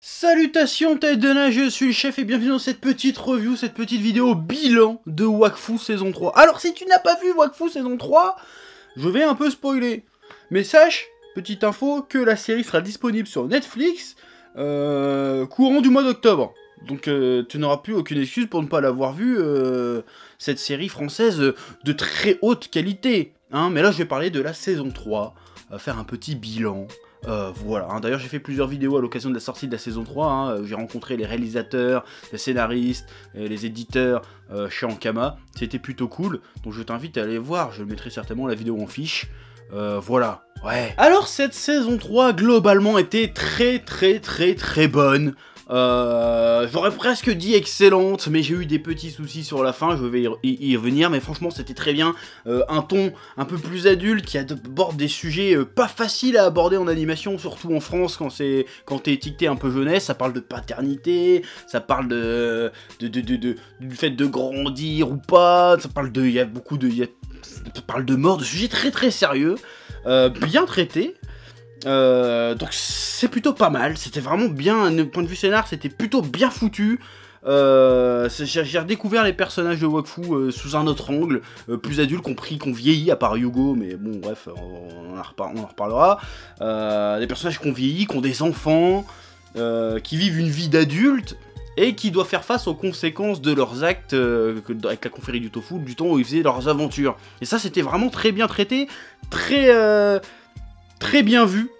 Salutations tête de nage, je suis le chef et bienvenue dans cette petite review, cette petite vidéo bilan de Wakfu saison 3. Alors si tu n'as pas vu Wakfu saison 3, je vais un peu spoiler. Mais sache, petite info, que la série sera disponible sur Netflix courant du mois d'octobre. Donc tu n'auras plus aucune excuse pour ne pas l'avoir vue, cette série française de très haute qualité. Hein, mais là je vais parler de la saison 3, faire un petit bilan. Voilà, hein. D'ailleurs j'ai fait plusieurs vidéos à l'occasion de la sortie de la saison 3, hein, où j'ai rencontré les réalisateurs, les scénaristes, les éditeurs chez Ankama, c'était plutôt cool, donc je t'invite à aller voir, je mettrai certainement la vidéo en fiche, voilà, ouais. Alors cette saison 3 globalement était très bonne. J'aurais presque dit excellente, mais j'ai eu des petits soucis sur la fin, je vais y revenir, mais franchement c'était très bien, un ton un peu plus adulte qui aborde des sujets pas faciles à aborder en animation, surtout en France quand t'es étiqueté un peu jeunesse. Ça parle de paternité, ça parle du fait de grandir ou pas, ça parle ça parle de mort, de sujets très sérieux, bien traités. Donc c'est plutôt pas mal, c'était vraiment bien, d'un point de vue scénar, c'était plutôt bien foutu. J'ai redécouvert les personnages de Wakfu sous un autre angle, plus adultes, qu'on vieillit, à part Yugo, mais bon bref, on en reparlera. Des personnages qu'on vieillit, qui ont des enfants, qui vivent une vie d'adulte, et qui doivent faire face aux conséquences de leurs actes avec la confrérie du tofu, du temps où ils faisaient leurs aventures. Et ça c'était vraiment très bien traité, très bien vu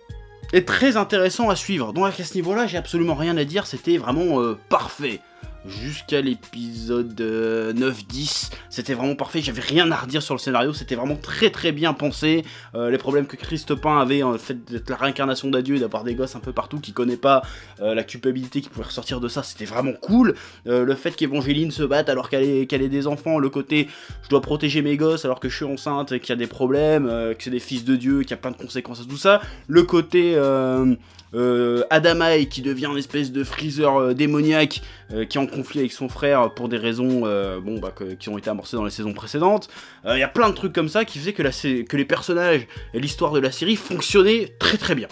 et très intéressant à suivre. Donc à ce niveau-là, j'ai absolument rien à dire, c'était vraiment parfait. Jusqu'à l'épisode 9-10, c'était vraiment parfait, j'avais rien à redire sur le scénario, c'était vraiment très bien pensé. Les problèmes que Christopin avait, en fait d'être la réincarnation d'adieu et d'avoir des gosses un peu partout qui connaissent pas la culpabilité qui pouvait ressortir de ça, c'était vraiment cool. Le fait qu'Evangeline se batte alors qu'elle ait des enfants, le côté je dois protéger mes gosses alors que je suis enceinte et qu'il y a des problèmes, que c'est des fils de Dieu, qu'il y a plein de conséquences à tout ça. Le côté Adamaï qui devient une espèce de freezer démoniaque qui est en conflit avec son frère pour des raisons qui ont été amorcées dans les saisons précédentes. Il y a plein de trucs comme ça qui faisaient que les personnages et l'histoire de la série fonctionnaient très bien.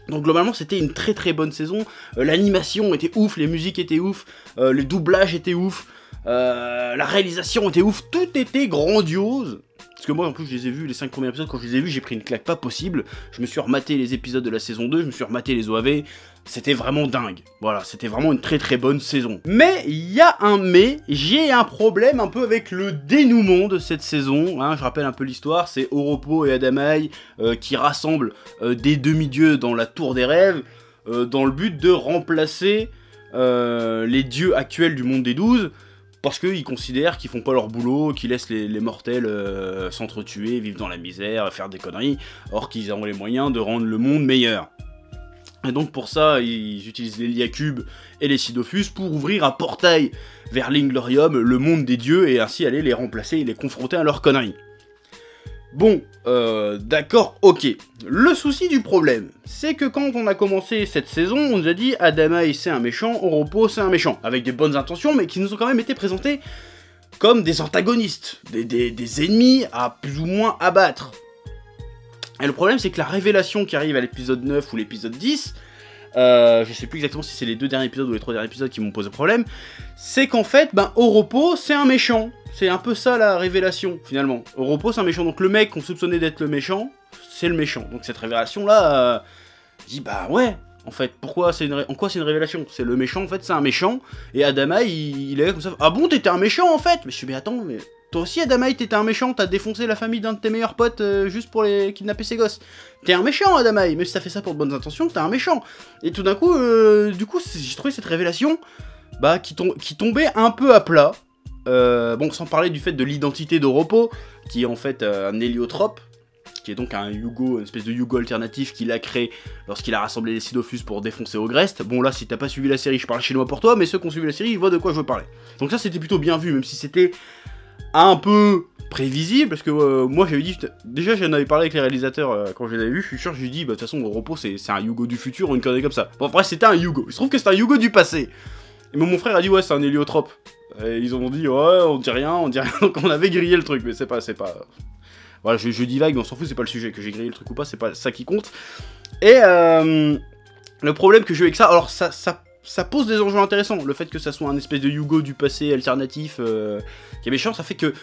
Donc globalement c'était une très bonne saison, l'animation était ouf, les musiques étaient ouf, le doublage était ouf, la réalisation était ouf, tout était grandiose. Parce que moi en plus je les ai vus, les 5 premiers épisodes, quand je les ai vus j'ai pris une claque pas possible. Je me suis rematé les épisodes de la saison 2, je me suis rematé les OAV, c'était vraiment dingue. Voilà, c'était vraiment une très bonne saison. Mais il y a un mais, j'ai un problème un peu avec le dénouement de cette saison. Hein, je rappelle un peu l'histoire, c'est Oropo et Adamaï qui rassemblent des demi-dieux dans la tour des rêves, dans le but de remplacer les dieux actuels du monde des 12. Parce qu'ils considèrent qu'ils font pas leur boulot, qu'ils laissent les mortels s'entretuer, vivre dans la misère, faire des conneries, or qu'ils ont les moyens de rendre le monde meilleur. Et donc pour ça, ils utilisent les Liacubes et les Sidophus pour ouvrir un portail vers l'Inglorium, le monde des dieux, et ainsi aller les remplacer et les confronter à leurs conneries. Bon, d'accord, ok. Le souci du problème, c'est que quand on a commencé cette saison, on nous a dit Adamaï c'est un méchant, Oropo c'est un méchant, avec des bonnes intentions, mais qui nous ont quand même été présentés comme des antagonistes, des ennemis à plus ou moins abattre. Et le problème, c'est que la révélation qui arrive à l'épisode 9 ou l'épisode 10, je sais plus exactement si c'est les 2 derniers épisodes ou les 3 derniers épisodes qui m'ont posé problème, c'est qu'en fait, Oropo c'est un méchant. C'est un peu ça la révélation, finalement. Oropo c'est un méchant, donc le mec qu'on soupçonnait d'être le méchant, c'est le méchant. Donc cette révélation-là, je dis bah ouais, en fait, en quoi c'est une révélation? C'est le méchant, en fait, c'est un méchant, et Adamaï, il est comme ça, ah bon, t'étais un méchant, en fait? Mais je suis, mais attends, mais toi aussi, Adamaï, t'étais un méchant, t'as défoncé la famille d'un de tes meilleurs potes juste pour les kidnapper ses gosses. T'es un méchant, Adamaï, même si t'as fait ça pour de bonnes intentions, t'es un méchant. Et tout d'un coup, j'ai trouvé cette révélation, qui tombait un peu à plat. Bon, sans parler du fait de l'identité d'Oropo, qui est en fait un héliotrope, qui est donc un Yugo, une espèce de Yugo alternatif qu'il a créé lorsqu'il a rassemblé les Sidophus pour défoncer Ogrest. Bon là, si t'as pas suivi la série, je parle chinois pour toi, mais ceux qui ont suivi la série, ils voient de quoi je veux parler. Donc ça, c'était plutôt bien vu, même si c'était un peu prévisible, parce que moi j'avais dit, déjà j'en avais parlé avec les réalisateurs quand je les avais vus, je suis sûr, je lui ai dit, bah de toute façon, Oropo c'est un Yugo du futur ou une connerie comme ça. Bon, après, c'était un Yugo, il se trouve que c'est un Yugo du passé. Et mon frère a dit, ouais, c'est un héliotrope. Et ils ont dit, ouais, on dit rien, donc on avait grillé le truc, mais c'est pas... Voilà, je divague, mais on s'en fout, c'est pas le sujet, que j'ai grillé le truc ou pas, c'est pas ça qui compte. Et Le problème que j'ai avec ça, alors ça pose des enjeux intéressants. Le fait que ça soit un espèce de Yugo du passé alternatif qui est méchant, ça fait que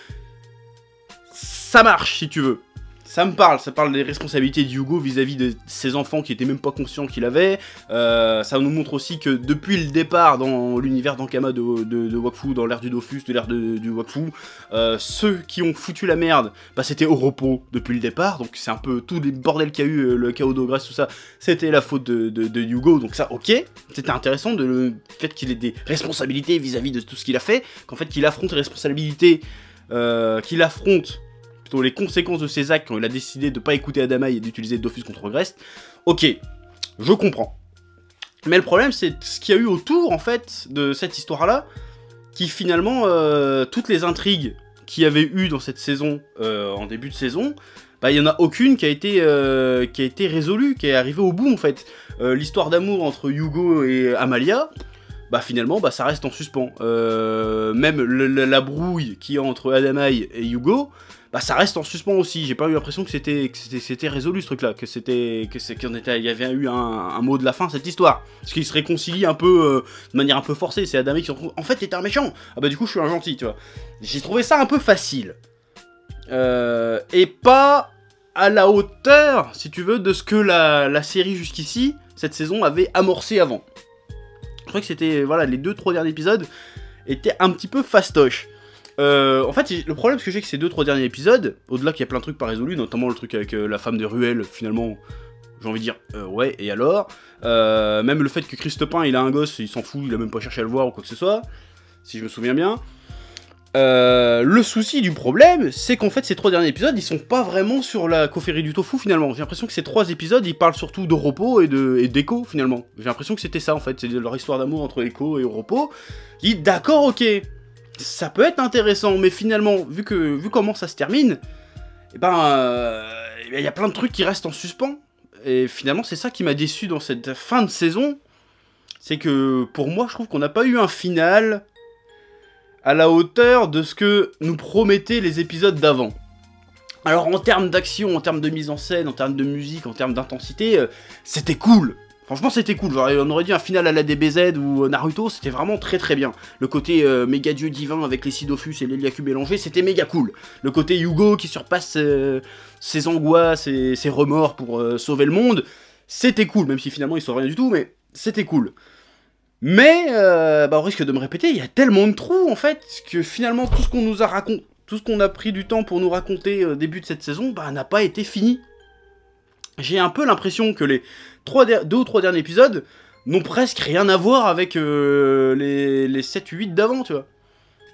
ça marche, si tu veux. Ça parle des responsabilités de Yugo vis-à-vis de ses enfants qui étaient même pas conscients qu'il avait. Ça nous montre aussi que depuis le départ dans l'univers d'Ankama de Wakfu, dans l'ère du Dofus, de l'ère du Wakfu, ceux qui ont foutu la merde, bah c'était Oropo depuis le départ, donc c'est un peu tout les bordels qu'il y a eu, le chaos d'Ogress, tout ça, c'était la faute de Yugo, donc ça ok, c'était intéressant le fait qu'il ait des responsabilités vis-à-vis de tout ce qu'il a fait, qu'en fait qu'il affronte les responsabilités, qu'il affronte plutôt les conséquences de ses actes quand il a décidé de pas écouter Adamaï et d'utiliser Dofus contre Ogress. Ok, je comprends. Mais le problème, c'est ce qu'il y a eu autour, en fait, de cette histoire-là, qui finalement, toutes les intrigues qu'il y avait eu dans cette saison, en début de saison, bah, il y en a aucune qui a été résolue, qui est arrivée au bout, en fait. L'histoire d'amour entre Yugo et Amalia, bah finalement, bah, ça reste en suspens. Même la brouille qu'il y a entre Adamaï et Yugo, bah ça reste en suspens aussi. J'ai pas eu l'impression que c'était résolu ce truc-là, qu'il y avait eu un mot de la fin cette histoire. Parce qu'ils se réconcilient un peu de manière un peu forcée. C'est Adamaï qui se retrouve. En fait, t'étais un méchant. Ah bah du coup, je suis un gentil, tu vois. J'ai trouvé ça un peu facile. Et pas à la hauteur, si tu veux, de ce que la série jusqu'ici, cette saison, avait amorcé avant. Je crois que c'était, voilà, les 2-3 derniers épisodes étaient un petit peu fastoches. En fait, le problème que j'ai avec ces 2-3 derniers épisodes, au-delà qu'il y a plein de trucs pas résolus, notamment le truc avec la femme de Ruel, finalement, j'ai envie de dire, ouais, et alors même le fait que Christopin, il a un gosse, il s'en fout, il a même pas cherché à le voir ou quoi que ce soit, si je me souviens bien. Le souci du problème, c'est qu'en fait, ces 3 derniers épisodes, ils sont pas vraiment sur la confrérie du tofu, finalement. J'ai l'impression que ces 3 épisodes, ils parlent surtout d'Oropo et d'Echo, finalement. J'ai l'impression que c'était ça, en fait, c'est leur histoire d'amour entre Echo et Oropo. Qui, d'accord, ok, ça peut être intéressant, mais finalement, vu comment ça se termine, et ben, il y a plein de trucs qui restent en suspens. Et finalement, c'est ça qui m'a déçu dans cette fin de saison. C'est que, pour moi, je trouve qu'on n'a pas eu un final à la hauteur de ce que nous promettaient les épisodes d'avant. Alors, en termes d'action, en termes de mise en scène, en termes de musique, en termes d'intensité, c'était cool. Franchement, c'était cool. Genre, on aurait dit un final à la DBZ ou Naruto, c'était vraiment très très bien. Le côté méga dieu divin avec les Sidofus et les Lyaku mélangés, c'était méga cool. Le côté Yugo qui surpasse ses angoisses et ses remords pour sauver le monde, c'était cool. Même si finalement il sauve rien du tout, mais c'était cool. Mais, au risque de me répéter, il y a tellement de trous en fait, que finalement tout ce qu'on nous a raconté, tout ce qu'on a pris du temps pour nous raconter au début de cette saison, bah n'a pas été fini. J'ai un peu l'impression que les 2 ou 3 derniers épisodes n'ont presque rien à voir avec les 7-8 d'avant, tu vois.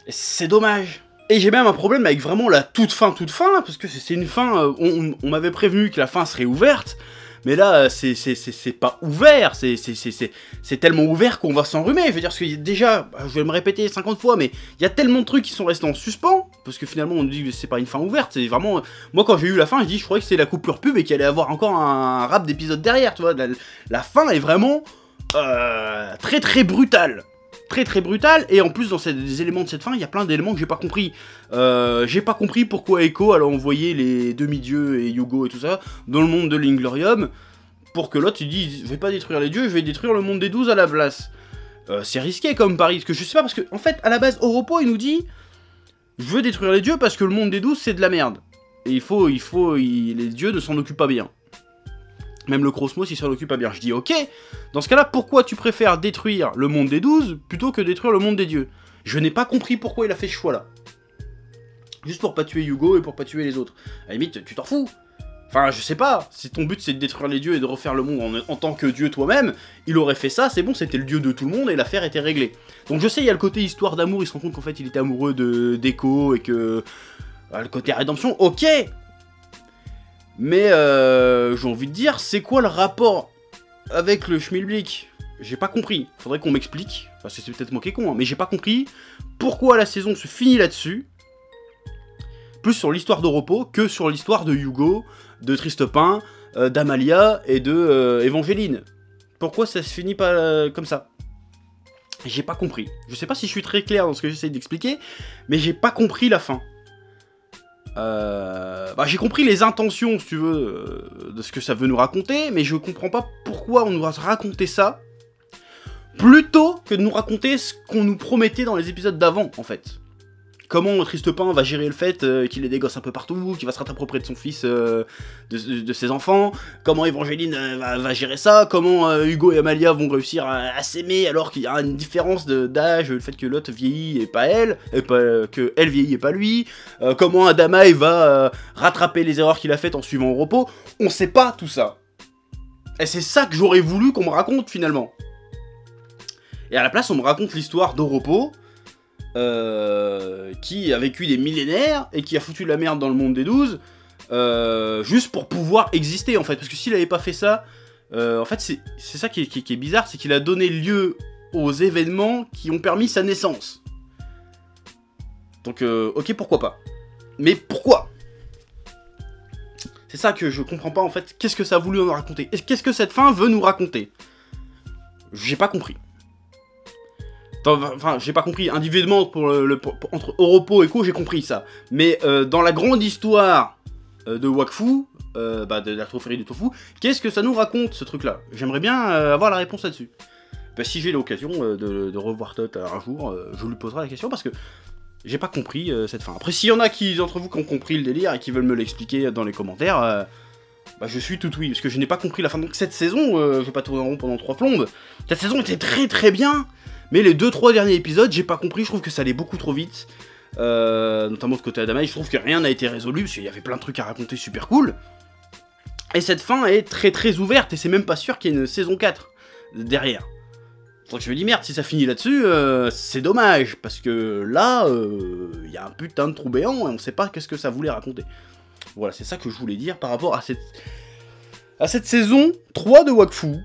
Et c'est dommage. Et j'ai même un problème avec vraiment la toute fin, parce que c'est une fin, on m'avait prévenu que la fin serait ouverte, mais là, c'est pas ouvert, c'est tellement ouvert qu'on va s'enrhumer. Je veux dire, parce que déjà, je vais me répéter 50 fois, mais il y a tellement de trucs qui sont restés en suspens, parce que finalement, on nous dit que c'est pas une fin ouverte, c'est vraiment... Moi, quand j'ai eu la fin, je croyais que c'était la coupure pub et qu'il allait y avoir encore un rap d'épisodes derrière, tu vois. La fin est vraiment très très brutale. Très très brutal, et en plus dans des éléments de cette fin, il y a plein d'éléments que j'ai pas compris. J'ai pas compris pourquoi Echo allait envoyer les demi-dieux et Yugo et tout ça dans le monde de l'Inglorium, pour que l'autre il dit je vais pas détruire les dieux, je vais détruire le monde des 12 à la place. C'est risqué comme pari, parce que je sais pas, parce que en fait à la base Oropo il nous dit je veux détruire les dieux parce que le monde des 12 c'est de la merde. Et les dieux ne s'en occupent pas bien. Même le Cosmos, il s'en occupe pas bien. Je dis, ok, dans ce cas-là, pourquoi tu préfères détruire le monde des 12 plutôt que détruire le monde des dieux? Je n'ai pas compris pourquoi il a fait ce choix-là. Juste pour pas tuer Yugo et pour pas tuer les autres. À la limite, tu t'en fous. Enfin, je sais pas, si ton but c'est de détruire les dieux et de refaire le monde en tant que dieu toi-même, il aurait fait ça, c'est bon, c'était le dieu de tout le monde et l'affaire était réglée. Donc je sais, il y a le côté histoire d'amour, il se rend compte qu'en fait il était amoureux d'Echo et que... le côté rédemption, ok. Mais j'ai envie de dire, c'est quoi le rapport avec le Schmilblick? J'ai pas compris. Faudrait qu'on m'explique. Enfin, c'est peut-être moi qui est con, hein, mais j'ai pas compris pourquoi la saison se finit là-dessus. Plus sur l'histoire d'Oropo que sur l'histoire de Yugo, de Tristopin, d'Amalia et de Evangeline. Pourquoi ça se finit pas comme ça? J'ai pas compris. Je sais pas si je suis très clair dans ce que j'essaye d'expliquer, mais j'ai pas compris la fin. Bah, j'ai compris les intentions, si tu veux, de ce que ça veut nous raconter, mais je comprends pas pourquoi on nous a raconté ça, plutôt que de nous raconter ce qu'on nous promettait dans les épisodes d'avant, en fait. Comment Tristepin va gérer le fait qu'il ait des gosses un peu partout, qu'il va se rattraper auprès de son fils, de ses enfants, comment Evangeline va gérer ça, comment Hugo et Amalia vont réussir à s'aimer alors qu'il y a une différence d'âge, le fait que l'autre vieillit et pas elle, que elle vieillit et pas lui, comment Adama il va rattraper les erreurs qu'il a faites en suivant au repos, on sait pas tout ça. Et c'est ça que j'aurais voulu qu'on me raconte finalement. Et à la place on me raconte l'histoire d'Oropo, qui a vécu des millénaires et qui a foutu de la merde dans le monde des 12 juste pour pouvoir exister en fait, parce que s'il avait pas fait ça, en fait c'est ça qui est bizarre, c'est qu'il a donné lieu aux événements qui ont permis sa naissance. Donc ok, pourquoi pas, mais pourquoi? C'est ça que je comprends pas en fait. Qu'est-ce que ça a voulu nous raconter? Qu'est-ce que cette fin veut nous raconter? J'ai pas compris. Enfin, j'ai pas compris. Individuellement, entre Oropo et Co, j'ai compris ça. Mais dans la grande histoire de Wakfu, de la trophérie du tofu, qu'est-ce que ça nous raconte, ce truc-là? J'aimerais bien avoir la réponse là-dessus. Bah, si j'ai l'occasion de revoir Tot un jour, je lui poserai la question parce que j'ai pas compris cette fin. Après, s'il y en a d'entre vous qui ont compris le délire et qui veulent me l'expliquer dans les commentaires, bah, je suis tout oui, parce que je n'ai pas compris la fin. Donc cette saison, je vais pas tourner en rond pendant 3 plombes, cette saison était très très bien. Mais les 2-3 derniers épisodes, j'ai pas compris, je trouve que ça allait beaucoup trop vite. Notamment de côté Adama, je trouve que rien n'a été résolu, parce qu'il y avait plein de trucs à raconter super cool. Et cette fin est très très ouverte, et c'est même pas sûr qu'il y ait une saison 4 derrière. Donc je me dis merde, si ça finit là-dessus, c'est dommage, parce que là, il y a un putain de trou béant, et on sait pas qu'est-ce que ça voulait raconter. Voilà, c'est ça que je voulais dire par rapport à cette saison 3 de Wakfu.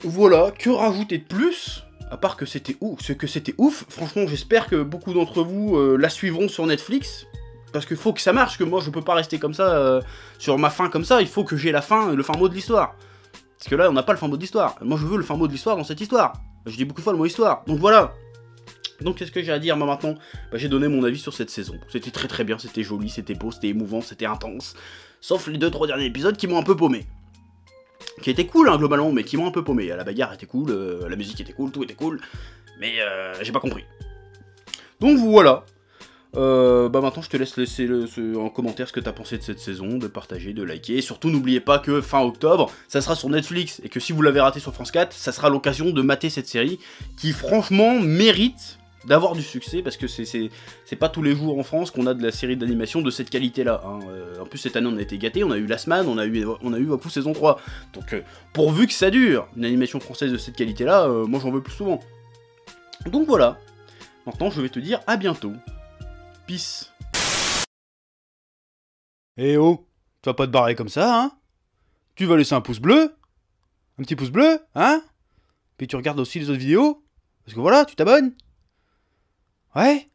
Voilà, que rajouter de plus ? À part que c'était ouf, franchement j'espère que beaucoup d'entre vous la suivront sur Netflix, parce qu'il faut que ça marche, que moi je peux pas rester comme ça, sur ma fin comme ça, il faut que j'ai le fin mot de l'histoire. Parce que là on n'a pas le fin mot de l'histoire, moi je veux le fin mot de l'histoire dans cette histoire, je dis beaucoup de fois le mot histoire, donc voilà. Donc qu'est-ce que j'ai à dire moi maintenant? Bah, j'ai donné mon avis sur cette saison, c'était très très bien, c'était joli, c'était beau, c'était émouvant, c'était intense, sauf les 2-3 derniers épisodes qui m'ont un peu paumé. Qui était cool hein, globalement, mais qui m'ont un peu paumé. La bagarre était cool, la musique était cool, tout était cool, mais j'ai pas compris. Donc voilà. Bah maintenant je te laisse laisser en commentaire ce que t'as pensé de cette saison, de partager, de liker. Et surtout n'oubliez pas que fin octobre, ça sera sur Netflix, et que si vous l'avez raté sur France 4, ça sera l'occasion de mater cette série, qui franchement mérite d'avoir du succès, parce que c'est pas tous les jours en France qu'on a de la série d'animation de cette qualité-là. Hein. En plus, cette année, on a été gâtés, on a eu Last Man, on a eu Wakfu saison 3. Donc, pourvu que ça dure, une animation française de cette qualité-là, moi j'en veux plus souvent. Donc voilà. Maintenant, je vais te dire à bientôt. Peace. Eh oh, tu vas pas te barrer comme ça, hein? Tu vas laisser un pouce bleu? Un petit pouce bleu, hein? Puis tu regardes aussi les autres vidéos? Parce que voilà, tu t'abonnes? Ouais?